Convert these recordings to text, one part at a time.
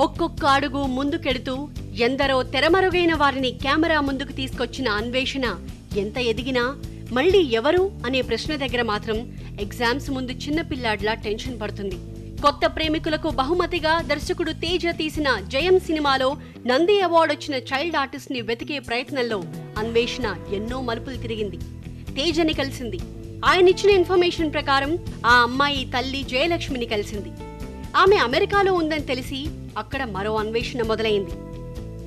ఒక్కొక్క అడుగు ముందుకెడుతూ ఎందరో తెరమరుగైన వారిని కెమెరా ముందుకు తీసుకొచ్చిన అన్వేషణ ఎంత ఎదిగినా మళ్ళీ ఎవరు అనే ప్రశ్న దగ్గర మాత్రం ఎగ్జామ్స్ ముందు చిన్నపిల్లాడ్లా టెన్షన్ పడుతుంది. కొత్త ప్రేమికులకు బహుమతిగా దర్శకుడు తేజ తీసిన జయం సినిమాలో నంది అవార్డు వచ్చిన చైల్డ్ ఆర్టిస్ట్ ని వెతికే ప్రయత్నంలో అన్వేషణ ఎన్నో మలుపులు తిరిగింది. తేజని కలిసింది. ఆయనిచ్చిన ఇన్ఫర్మేషన్ ప్రకారం ఆ అమ్మాయి తల్లి జయలక్ష్మిని కలిసింది. ఆమె అమెరికాలో ఉందని తెలిసి అక్కడ మరో అన్వేషణ మొదలైంది.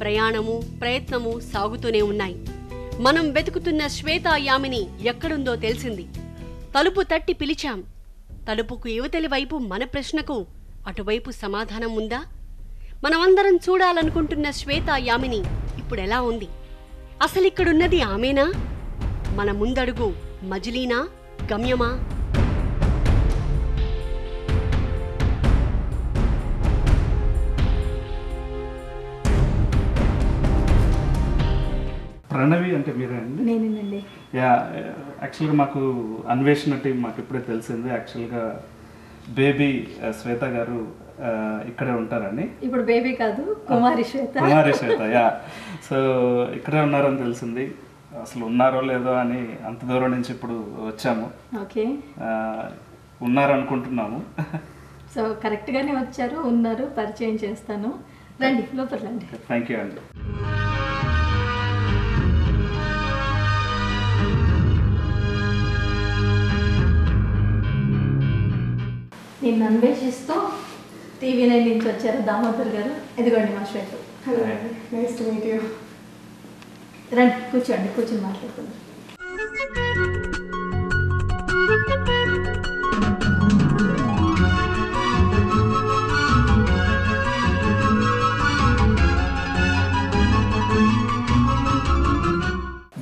ప్రయాణము ప్రయత్నము సాగుతూనే ఉన్నాయి. మనం వెతుకుతున్న శ్వేతా యామిని ఎక్కడుందో తెలిసింది. తలుపు తట్టి పిలిచాం. తలుపుకు యువతలి వైపు మన ప్రశ్నకు అటువైపు సమాధానం ఉందా? మనమందరం చూడాలనుకుంటున్న శ్వేతా యామిని ఇప్పుడెలా ఉంది? అసలిక్కడున్నది ఆమెనా? మన ముందడుగు మజిలీనా, గమ్యమా? ప్రణవి అంటే మీరేనండి? నేనేనండి. యా, యాక్చువల్గా మాకు అన్వేషణ టీం మాకు ఇప్పుడే తెలిసింది. యాక్చువల్గా బేబీ శ్వేత గారు ఇక్కడే ఉంటారని. ఇప్పుడు బేబీ కాదు, కుమారి శ్వేత. కుమారి శ్వేత, యా. సో ఇక్కడే ఉన్నారని తెలిసింది. అసలు ఉన్నారో లేదో అని అంత దూరం నుంచి ఇప్పుడు వచ్చాము. ఓకే, ఉన్నారనుకుంటున్నాము. సో కరెక్ట్గానే వచ్చారు, ఉన్నారు. పరిచయం చేస్తాను, రండి లోపల రండి. థ్యాంక్ యూ అండి. నేను అన్వేషిస్తూ TV9 నుంచి వచ్చారు దామోదర్ గారు. ఇదిగోండి మా Shweta. Hello, nice to meet you. రండి కూర్చోండి, కూర్చొని మాట్లాడుకుందాం.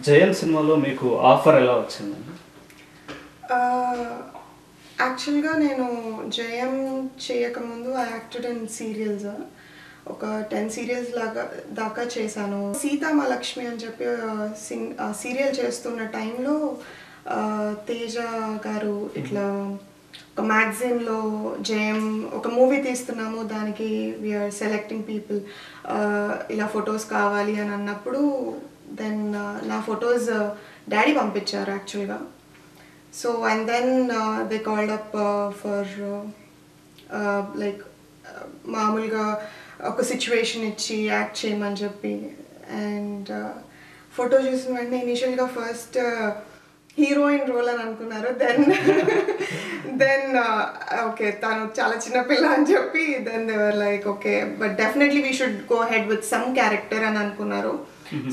జయం సినిమాలో మీకు ఆఫర్ ఎలా వచ్చిందండి? యాక్చువల్గా నేను జయం చేయకముందు ఐ యాక్టెడ్ ఇన్ సీరియల్స్. ఒక 10 సీరియల్స్ దాకా చేశాను. సీతామహాలక్ష్మి అని చెప్పి సీరియల్ చేస్తున్న టైంలో తేజ గారు ఇట్లా ఒక మ్యాగజైన్లో జయం ఒక మూవీ తీస్తున్నాము, దానికి వీఆర్ సెలెక్టింగ్ పీపుల్, ఇలా ఫొటోస్ కావాలి అని అన్నప్పుడు దెన్ నా ఫొటోస్ డాడీ పంపించారు యాక్చువల్గా. So and then they called up for like మామూలుగా ఒక సిచ్యువేషన్ ఇచ్చి యాక్ట్ చేయమని చెప్పి. అండ్ ఫోటో చూసిన వెంటనే ఇనిషియల్గా ఫస్ట్ హీరోయిన్ రోల్ అని అనుకున్నారు. దెన్ ఓకే తను చాలా చిన్న పిల్ల అని చెప్పి then they were like okay but definitely we should go ahead with some character అని అనుకున్నారు.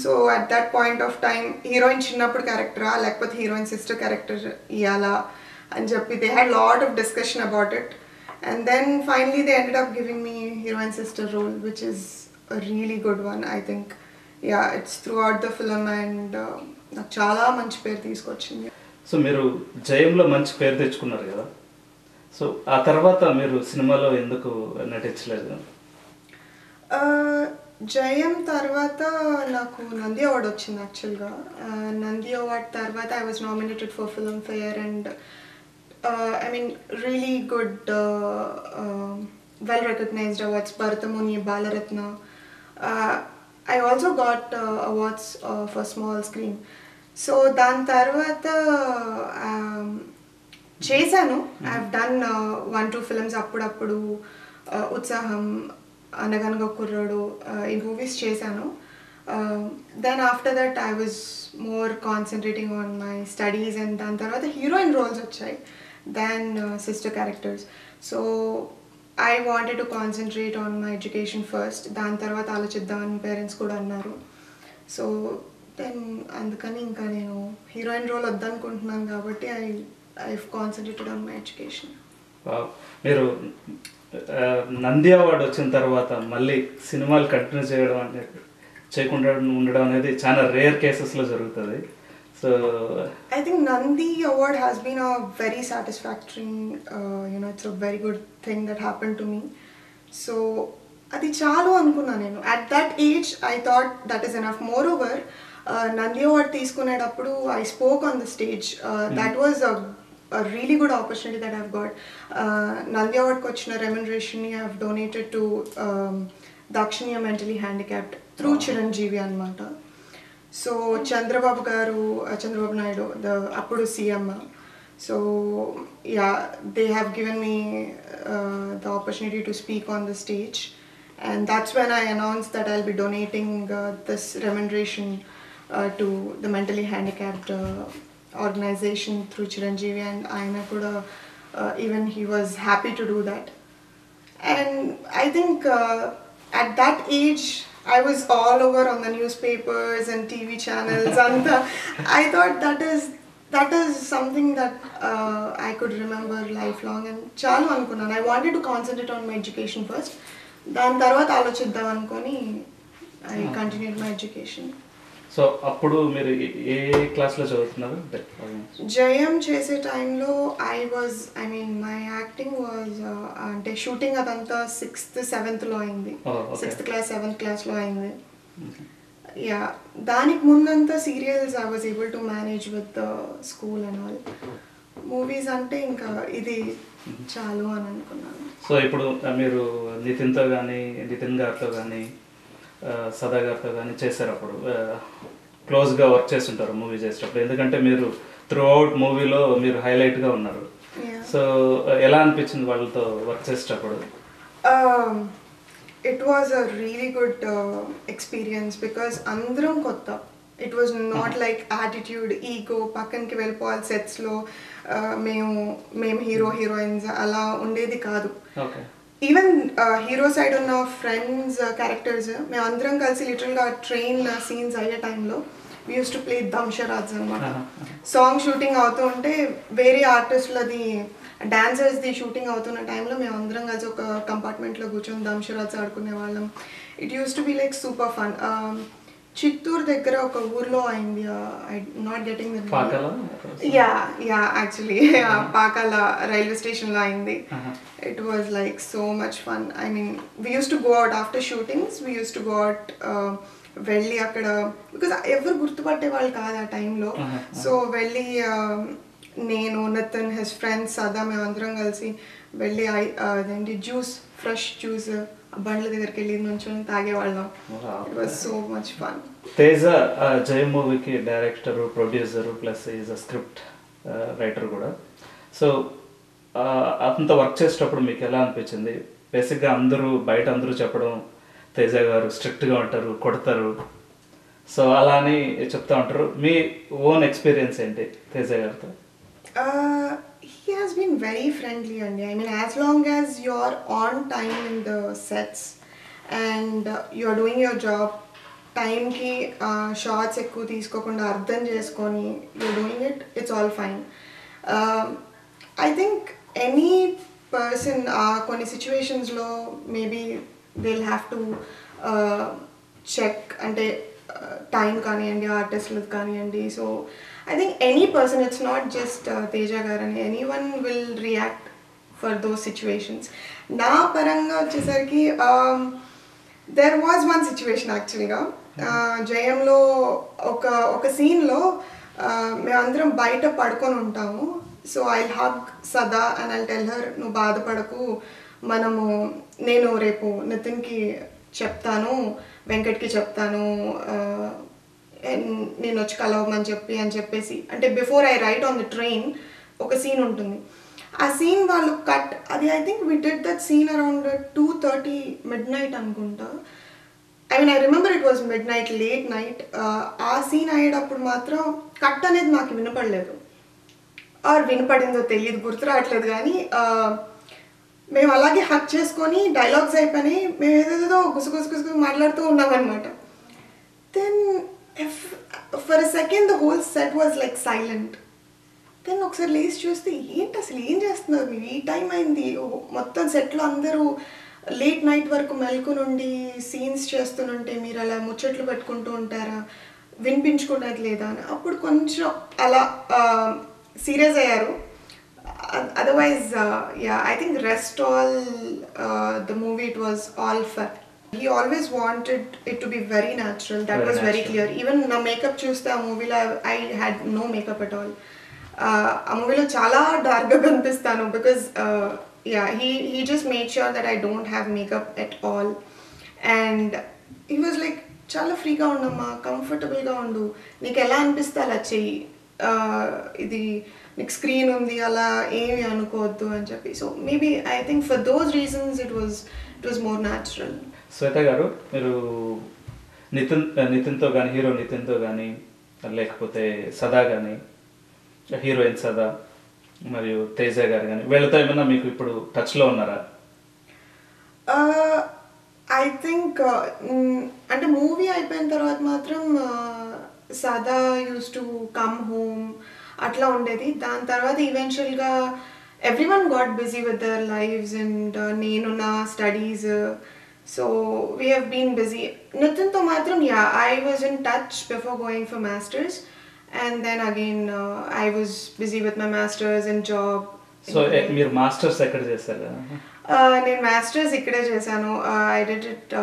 So at that point of time heroine చిన్నప్పుడు క్యారెక్టరా లేకపోతే హీరోయిన్ సిస్టర్ క్యారెక్టర్ ఇవ్వాలా అని చెప్పి they had lot of discussion about it. And then finally they ended up giving me heroine sister role, which is a really good one, I think. Yeah, it's throughout the film and నాకు చాలా మంచి పేరు తీసుకొచ్చింది. So మీరు జయంలో మంచి పేరు తెచ్చుకున్నారు కదా, సో ఆ తర్వాత మీరు సినిమాలో ఎందుకు నటించలేదు? జయం తర్వాత నాకు నంది అవార్డ్ వచ్చింది యాక్చువల్గా. నంది అవార్డ్ తర్వాత I was nominated for film fair and I mean really good well recognized awards, Bharatamuni, Balaratna. I also got awards for small screen. So dan tarvata chesanu, I have done 1-2 films appudu Utsaham, Anaganaga Kurradu, in movies chesanu. Then after that I was more concentrating on my studies and dan tarvata heroine roles vachai than sister characters. So I wanted to concentrate on my education first. Dan tarvata alochiddam parents kuda annaru. So then andukani inka nenu heroine role oddanukuntunnan kabatti I've concentrated on my education. మీరు Nandi award వచ్చిన తర్వాత మళ్ళీ సినిమాలు continue చేయకుండా ఉండడం అనేది చాలా rare కేసెస్లో జరుగుతుంది. So I think Nandi award has been a very satisfactory, it's a very good thing that happened to me. So adi chalu anukunna nenu. At that age I thought that is enough. Moreover, Nandi award తీసుకునేటప్పుడు I spoke on the stage. That was a really good opportunity that I've got. Nandi award కు వచ్చిన remuneration ని I have donated to Dakshiniya mentally handicapped through Chiranjeevi anamata. So Chandrababu garu, Chandrababu Naidu, the appudu CM. So yeah, they have given me the opportunity to speak on the stage, and that's when I announced that I'll be donating this remuneration to the mentally handicapped organization through Chiranjeevi, and Ayana kuda even he was happy to do that. And I think at that age I was all over on the newspapers and TV channels and I thought that is something that I could remember lifelong, and chalu anukunnanu. I wanted to concentrate on my education first, dan tarvata alochiddam anukoni I continued my education. So అప్పుడు మీరు ఏ క్లాస్లో చదువుతున్నారు? జయం చేసే టైంలో I mean my acting was అంటే shooting అదంతా 6th 7thలో అయింది. 6th క్లాస్ 7th క్లాస్లో అయింది. యా, దానికి ముందంతా serials I was able to manage with school and all. Movies అంటే ఇంకా ఇది చాలు అని అనుకున్నాను. సో ఇప్పుడు మీరు నితిన్ గారితో కానీ సదా గారితో కానీ చేశారు, అప్పుడు క్లోజ్గా వర్క్ చేస్తుంటారు మూవీ చేసేటప్పుడు, ఎందుకంటే మీరు త్రూ అవుట్ మూవీలో మీరు హైలైట్గా ఉన్నారు. సో ఎలా అనిపించింది వాళ్ళతో వర్క్ చేసేటప్పుడు? It was a really good experience because అందరం కొత్త. It was not like attitude, ego, పక్కనకి వెళ్ళిపోవాలి సెట్స్లో మేము హీరో హీరోయిన్స్ అలా ఉండేది కాదు. ఈవెన్ హీరో సైడ్ ఉన్న ఫ్రెండ్స్ క్యారెక్టర్స్ మేము అందరం కలిసి లిటరల్గా ట్రైన్ సీన్స్ అయ్యే టైంలో we use to play dumb charades అనమాట. సాంగ్ షూటింగ్ అవుతూ ఉంటే వేరే ఆర్టిస్టులది డాన్సర్స్ది షూటింగ్ అవుతున్న టైంలో మేము అందరం కలిసి ఒక కంపార్ట్మెంట్లో కూర్చొని దంషరాజ్ ఆడుకునే వాళ్ళం. It use to be like super fun. Chittoor దగ్గర ఒక ఊర్లో అయింది, I not getting actually Pakala railway స్టేషన్లో అయింది. It was like so much fun. I mean we use to go out after shootings, we use to go out వెళ్ళి అక్కడ, because ఎవరు గుర్తుపట్టే వాళ్ళు కాదు ఆ టైంలో. సో వెళ్ళి నేను, నితిన్, హిస్ ఫ్రెండ్స్, సదా మేమందరం కలిసి వెళ్ళి అదేంటి జ్యూస్, ఫ్రెష్ జ్యూస్ బండ్ల దగ్గరికి వెళ్ళి నుంచొని తాగేవాళ్ళం. It was so much fun. Teja Jaya మూవీకి director, producer plus is a script writer కూడా. సో అంత వర్క్ చేసేటప్పుడు మీకు ఎలా అనిపించింది? బేసిక్గా బయట అందరూ చెప్పడం తేజ గారు స్ట్రిక్ట్గా ఉంటారు, కొడతారు, సో అలా అని చెప్తా ఉంటారు. మీ ఓన్ ఎక్స్పీరియన్స్ ఏంటి తేజ గారితో? He has been very friendly, and I mean, as long as you're on time in the sets and you're doing your job, time ki shots ekku teeskokunda ardham cheskoni you're doing it, it's all fine. I think any person konni situations lo maybe they'll have to check ante time kaniyandi, artistlu kaniyandi. So I think any person, it's not just Teja Garani, anyone will react for those situations. Na paranga vachesariki there was one situation actually ga Jayam lo oka scene lo మేమందరం బయట పడుకొని ఉంటాము. So I'll hug Sada and I'll tell her, నువ్వు బాధపడకు, నేను రేపు నితిన్కి చెప్తాను, వెంకట్కి చెప్తాను, నేను వచ్చి కలవమని చెప్పేసి, అంటే before I right on the train ఒక సీన్ ఉంటుంది. ఆ సీన్ వాళ్ళు కట్, అది I think we did that scene around 2:30 midnight అనుకుంటా. I mean I remember it was midnight, late night. ఆ సీన్ అయ్యేటప్పుడు మాత్రం కట్ అనేది మాకు వినపడలేదు, ఆర్ వినపడిందో తెలియదు, గుర్తు రావట్లేదు. కానీ మేము అలాగే హక్ చేసుకొని డైలాగ్స్ అయిపోయినాయి, మేము ఏదేదో గుసగుసు మాట్లాడుతూ ఉన్నామన్నమాట. Then for a second the whole set was like silent. Then ఒకసారి లేచి చూస్తే ఏంటి అసలు ఏం చేస్తున్నారు మీరు, ఈ టైం అయింది, మొత్తం సెట్లో అందరూ లేట్ నైట్ వరకు మెలకు నుండి సీన్స్ చేస్తుంటే మీరు అలా ముచ్చట్లు పెట్టుకుంటూ ఉంటారా, వినిపించుకునేది లేదా అని. అప్పుడు కొంచెం అలా సీరియస్ అయ్యారు. Otherwise I think rest all the movie it was all fun. He always wanted it to be very natural. That was very clear. Even na makeup chuste a movie la I had no makeup at all. A movie lo chala dark ga kanipistanu because he just made sure that I don't have makeup at all. And he was like చాలా ఫ్రీగా ఉండమ్మా, కంఫర్టబుల్గా ఉండు, నీకు ఎలా అనిపిస్తే అలా చెయ్యి, ఇది నీకు స్క్రీన్ ఉంది అలా ఏమి అనుకోవద్దు అని చెప్పి. So maybe I think for those reasons it was more natural. Shweta గారు, మీరు నితిన్తో కానీ, హీరో నితిన్తో కానీ, లేకపోతే సదా కానీ, హీరోయిన్ సదా మరియు తేజ గారు కానీ, వీళ్ళతో ఏమైనా మీకు ఇప్పుడు టచ్లో ఉన్నారా? ఐ థింక్ అంటే మూవీ అయిపోయిన తర్వాత మాత్రం సదా యూస్ టు కమ్ హోమ్ అట్లా ఉండేది. దాని తర్వాత ఈవెన్చువల్గా everyone got busy with their lives and నేను నా studies, so we have been busy. నితిన్తో మాత్రం I was in touch before going for masters and then again I was busy with my masters and job. So మీరు masters ఎక్కడ చేశారు? నేను masters ఇక్కడే చేశాను. I did it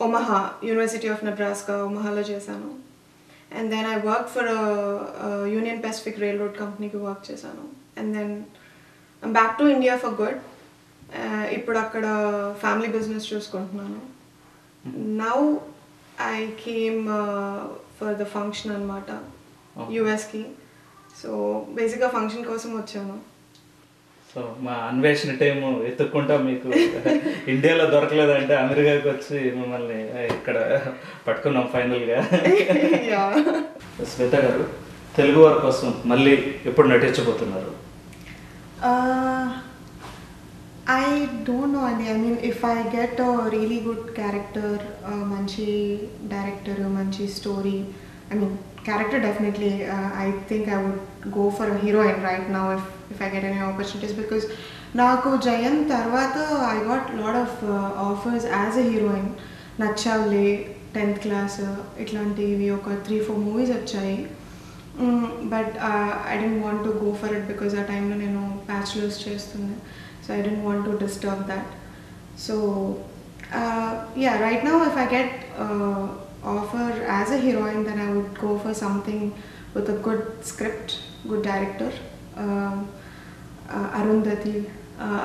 Omaha, university of Nebraska ఒమహాలో చేశాను. And then I work for Union Pacific Railroad కంపెనీకి work చేశాను. And then I'm back to India for good. ఇప్పుడు అక్కడ ఫ్యామిలీ బిజినెస్ చూసుకుంటున్నాను. Now I came for the function అనమాట, యుఎస్కి. So బేసిక్గా ఫంక్షన్ కోసం వచ్చాను. సో మా అన్వేషణ టైము ఎత్తుక్కుంటా మీకు ఇండియాలో దొరకలేదంటే అమెరికాకి వచ్చి మిమ్మల్ని ఇక్కడ పట్టుకున్నాం ఫైనల్గా. శ్వేత గారు, తెలుగు వారి కోసం మళ్ళీ ఎప్పుడు నటించబోతున్నారు? I don't know అండి. I mean, if I get a really good character, మంచి డైరెక్టర్, మంచి story, I mean, character definitely, I think I would go for a heroine right now if I get any opportunities, because నాకు జయం తర్వాత I got lot of offers as a heroine. Nachavule, 10th class ఇట్లాంటివి ఒక 3-4 movies వచ్చాయి. But I didn't want to go for it because ఆ టైంలో నేను bachelors చేస్తుంది. So I didn't want to disturb that. So yeah, right now if I get offer as a heroine, then I would go for something with a good script, good director. Arundhati,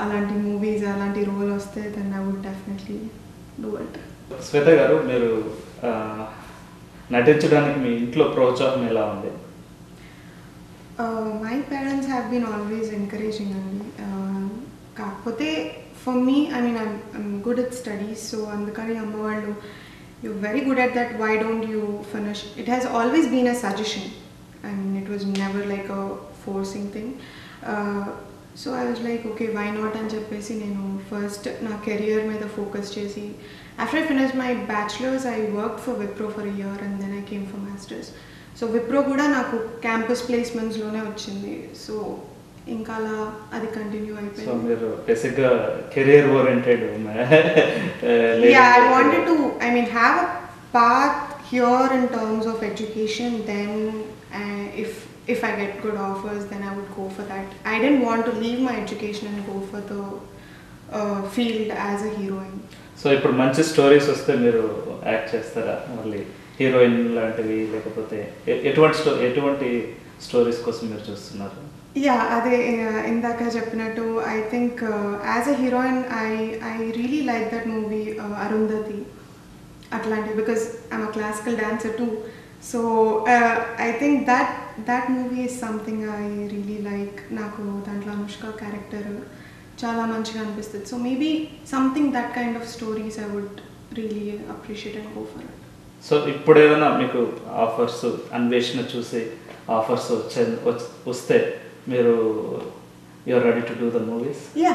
alanti movies, alanti role vaste, then I would definitely do it. శ్వేత గారు, మీరు నటించడానికి మీ ఇంట్లో ప్రోత్సాహం ఎలా ఉంది? My parents have been always encouraging me. కాకపోతే for me, I mean, I'm good at studies, so అందుకని అమ్మ వాళ్ళు, you're very good at that, why don't you finish? It has always been a suggestion. I mean, it was never like a forcing thing. So I was like, okay, why not అని చెప్పేసి నేను first నా career మీద focus చేసి, after I finished my bachelor's, I worked for Wipro for a year and then I came for master's. So Wipro కూడా నాకు campus ప్లేస్మెంట్స్లోనే వచ్చింది. So ఇంకా అలా అది కంటిన్యూ అయిపోయింది. సో మీరు బేసిక్గా career oriented. Yeah, I wanted to, I mean, have a path here in terms of education. Then if I get good offers, then I would go for that. I didn't want to leave my education and go for the field as a heroine. So ఇప్పుడు మంచి stories వస్తే మీరు act చేస్తారా మళ్ళీ heroine లాంటివి, లేకపోతే ఎటువంటి stories కోసం మీరు చూస్తున్నారు? యా, అదే ఇందాక చెప్పినట్టు I think as a heroine I really like that movie Arundhati అట్లాంటివి, because I'm a classical dancer too. So I think that movie is something I really like. నాకు దాంట్లో అనుష్క క్యారెక్టర్ చాలా మంచిగా అనిపిస్తుంది. So maybe something that kind of stories I would really appreciate and go for it. So ఇప్పుడు ఏదైనా మీకు offers, అన్వేషణ చూసి ఆఫర్స్ వస్తే మీరు you're ready to do the movies? Yeah,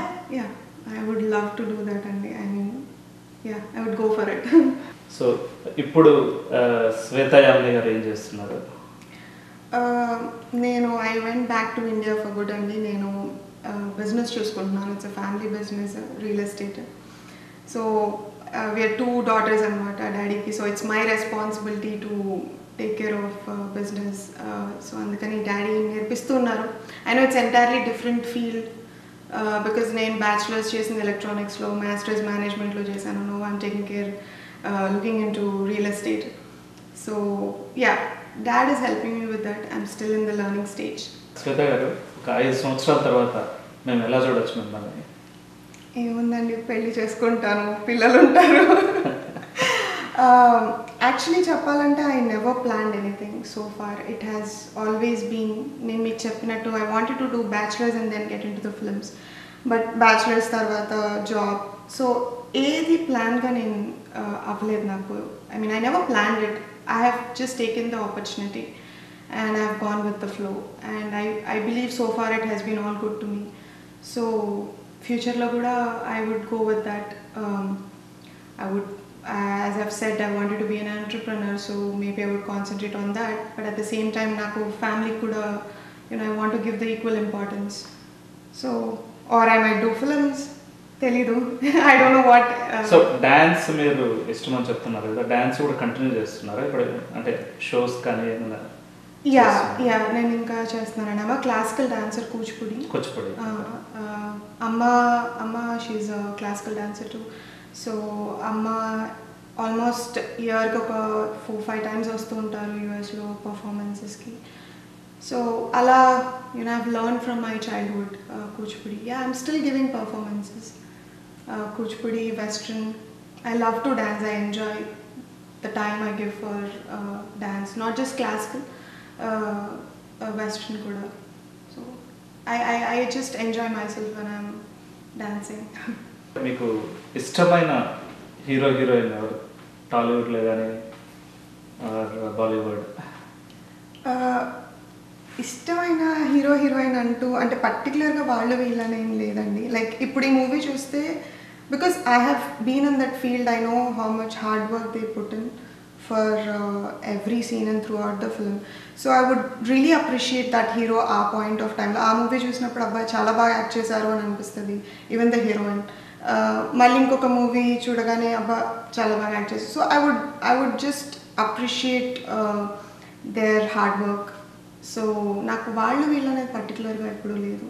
I would love to do that అండి. I mean, yeah, I would go for it. So ఇప్పుడు శ్వేతా యామిని గారు ఏం చేస్తున్నారు? నేను I went back to India for good అండి. నేను బిజినెస్ చూసుకుంటున్నాను. It's a family business, real estate. So we are 2 daughters అనమాట డాడీకి. So it's my responsibility to take care of business. So అందుకని డాడీ నేర్పిస్తున్నారు. I know it's entirely different field because నేను bachelors చేసింది ఎలక్ట్రానిక్స్లో, మాస్టర్స్ మేనేజ్మెంట్లో చేశాను. No I'm taking care, looking in to real estate. So yeah, dad is helping me with that. I'm still in the learning stage. Shweta గారు, ఒక 5 సంవత్సరాల తర్వాత మేము ఎలా చూడొచ్చు మిమ్మల్ని? ఏముందండి, పెళ్లి చేసుకుంటాను, పిల్లలు ఉంటారు. యాక్చువల్లీ చెప్పాలంటే I never planned anything so far. It has always been, నేను మీకు చెప్పినట్టు I wanted to do bachelors and then get in to the films. But bachelors తర్వాత జాబ్, సో ఏది ప్లాన్గా నేను అవ్వలేదు నాకు. I mean I never planned it. I have just taken the opportunity and I have gone with the flow, and I believe so far it has been all good to me. So future lo kuda I would go with that. I would, as I've said, I wanted to be an entrepreneur, so maybe I would concentrate on that, but at the same time naku family kuda, I want to give the equal importance. So, or I might do films, తెలీదు. I don't know what. So dance మీరు ఇష్టమని చెప్తున్నారు కదా, dance కూడా continue చేస్తున్నారా ఇప్పుడు, అంటే shows కానీ ఏమైనా? యా నేను ఇంకా చేస్తున్నానండి. అమ్మ క్లాసికల్ డాన్సర్, కూచిపూడి. అమ్మ she's a classical dancer too. So అమ్మ ఆల్మోస్ట్ ఇయర్కి ఒక 4-5 టైమ్స్ వస్తూ ఉంటారు యూఎస్లో పర్ఫార్మెన్సెస్కి. So ala, I've learned from my childhood Kuchipudi. Yeah, I'm still giving performances. Kuchipudi, Western. I love to dance. I enjoy the time I give for dance, not just classical, Western kuda. So I just enjoy myself when I'm dancing. మీకు ఇష్టమైన hero heroine ఎవరు, టాలీవుడ్లో కానీ బాలీవుడ్? ఇష్టమైన hero heroine అంటూ అంటే పర్టికులర్గా వాళ్ళు వీళ్ళనేం లేదండి. లైక్ ఇప్పుడు ఈ మూవీ చూస్తే, because I have been in that field, I know how much hard work they put in for every scene and throughout the film. So I would really appreciate that hero ఆ point of టైంలో. ఆ movie చూసినప్పుడు అబ్బాయి చాలా బాగా act చేశారు అని అనిపిస్తుంది, ఈవెన్ ద హీరోయిన్. మళ్ళీ ఇంకొక మూవీ చూడగానే అబ్బా చాలా బాగా యాక్ట్ చేస్తారు. So I would just appreciate their hard work. సో నాకు వాళ్ళు వీళ్ళనేది పర్టికులర్గా ఎప్పుడూ లేదు.